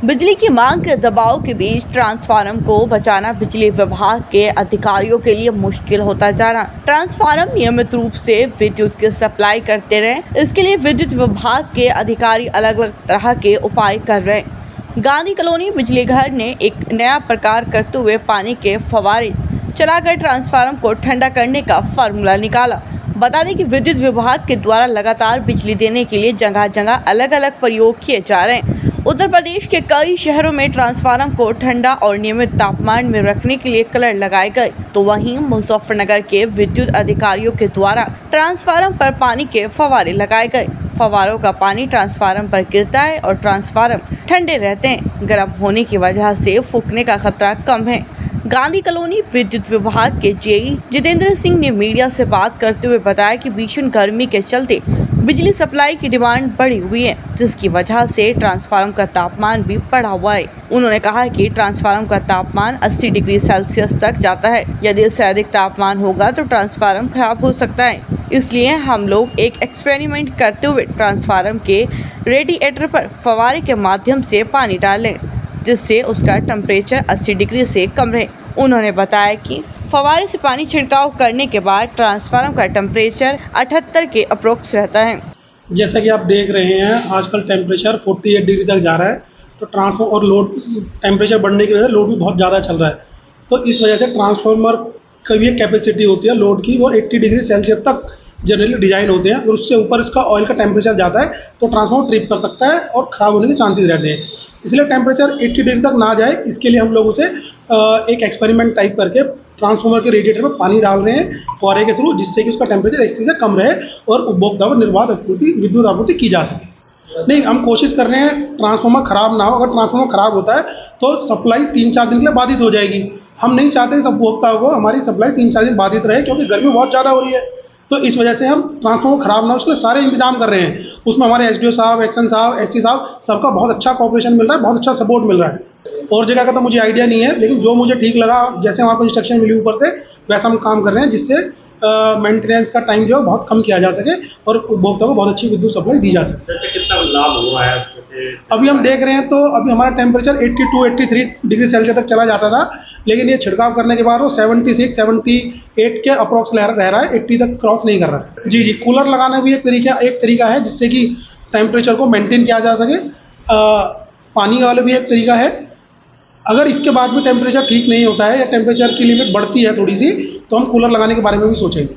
बिजली की मांग के दबाव के बीच ट्रांसफार्मर को बचाना बिजली विभाग के अधिकारियों के लिए मुश्किल होता जा रहा। ट्रांसफार्मर नियमित रूप से विद्युत की सप्लाई करते रहे, इसके लिए विद्युत विभाग के अधिकारी अलग अलग तरह के उपाय कर रहे हैं। गांधी कॉलोनी बिजली घर ने एक नया प्रकार करते हुए पानी के फव्वारे चलाकर ट्रांसफार्मर को ठंडा करने का फार्मूला निकाला। बता दें कि विद्युत विभाग के द्वारा लगातार बिजली देने के लिए जगह जगह अलग अलग प्रयोग किए जा रहे हैं। उत्तर प्रदेश के कई शहरों में ट्रांसफार्मर को ठंडा और नियमित तापमान में रखने के लिए कलर लगाए गए, तो वहीं मुजफ्फरनगर के विद्युत अधिकारियों के द्वारा ट्रांसफार्मर पर पानी के फव्वारे लगाए गए। फव्वारों का पानी ट्रांसफार्मर पर गिरता है और ट्रांसफार्मर ठंडे रहते हैं। गर्म होने की वजह से फूकने का खतरा कम है। गांधी कॉलोनी विद्युत विभाग के जेई जितेंद्र सिंह ने मीडिया से बात करते हुए बताया कि भीषण गर्मी के चलते बिजली सप्लाई की डिमांड बढ़ी हुई है, जिसकी वजह से ट्रांसफार्मर का तापमान भी बढ़ा हुआ है। उन्होंने कहा कि ट्रांसफार्मर का तापमान 80 डिग्री सेल्सियस तक जाता है। यदि इससे अधिक तापमान होगा तो ट्रांसफार्मर खराब हो सकता है। इसलिए हम लोग एक एक्सपेरिमेंट करते हुए ट्रांसफार्मर के रेडिएटर पर फव्वारे के माध्यम से पानी डालें, जिससे उसका टेम्परेचर 80 डिग्री से कम रहे। उन्होंने बताया कि फव्वारे से पानी छिड़काव करने के बाद ट्रांसफार्मर का टेम्परेचर 78 के अप्रोक्स रहता है। जैसा कि आप देख रहे हैं, आजकल टेम्परेचर 48 डिग्री तक जा रहा है, तो ट्रांसफार्मर और लोड टेम्परेचर बढ़ने की वजह से लोड भी बहुत ज़्यादा चल रहा है। तो इस वजह से ट्रांसफार्मर की भी एक कैपेसिटी होती है लोड की, वो 80 डिग्री सेल्सियस तक जनरली डिज़ाइन होते हैं, और उससे ऊपर इसका ऑयल का टेम्परेचर जाता है तो ट्रांसफार्मर ट्रिप कर सकता है और ख़राब होने के चांसेस रहते हैं। इसलिए टेम्परेचर 80 डिग्री तक ना जाए, इसके लिए हम लोग उसे एक एक्सपेरिमेंट टाइप करके ट्रांसफार्मर के रेडिएटर में पानी डाल रहे हैं फव्वारे के थ्रू, जिससे कि उसका टेम्परेचर 80 से कम रहे और उपभोक्ता को निर्बाध विद्युत आपूर्ति की जा सके। नहीं, हम कोशिश कर रहे हैं ट्रांसफार्मर ख़राब ना हो। अगर ट्रांसफार्मर ख़राब होता है तो सप्लाई 3-4 दिन के लिए बाधित हो जाएगी। हम नहीं चाहते इस उपभोक्ता को हमारी सप्लाई 3-4 दिन बाधित रहे, क्योंकि गर्मी बहुत ज़्यादा हो रही है। तो इस वजह से हम ट्रांसफार्मर ख़राब ना हो उसके सारे इंतजाम कर रहे हैं। उसमें हमारे एसडीओ साहब, एक्शन साहब, एससी साहब, सबका बहुत अच्छा कोऑपरेशन मिल रहा है, बहुत अच्छा सपोर्ट मिल रहा है। और जगह का तो मुझे आइडिया नहीं है, लेकिन जो मुझे ठीक लगा, जैसे हमारे को इंस्ट्रक्शन मिली ऊपर से, वैसा हम काम कर रहे हैं, जिससे मेंटेनेंस का टाइम जो है बहुत कम किया जा सके और उपभोक्ता को बहुत अच्छी विद्युत सप्लाई दी जा सके। जैसे कितना लाभ हुआ है अभी हम देख रहे हैं तो अभी हमारा टेम्परेचर 82-83 डिग्री सेल्सियस तक चला जाता था, लेकिन ये छिड़काव करने के बाद वो 76-78 के अप्रॉक्स रह रहा है, 80 तक क्रॉस नहीं कर रहा है। जी, कूलर लगाना भी एक तरीका है जिससे कि टेम्परेचर को मेंटेन किया जा सके। पानी वाला भी एक तरीका है। अगर इसके बाद भी टेम्परेचर ठीक नहीं होता है या टेम्परेचर की लिमिट बढ़ती है थोड़ी सी, तो हम कूलर लगाने के बारे में भी सोचेंगे।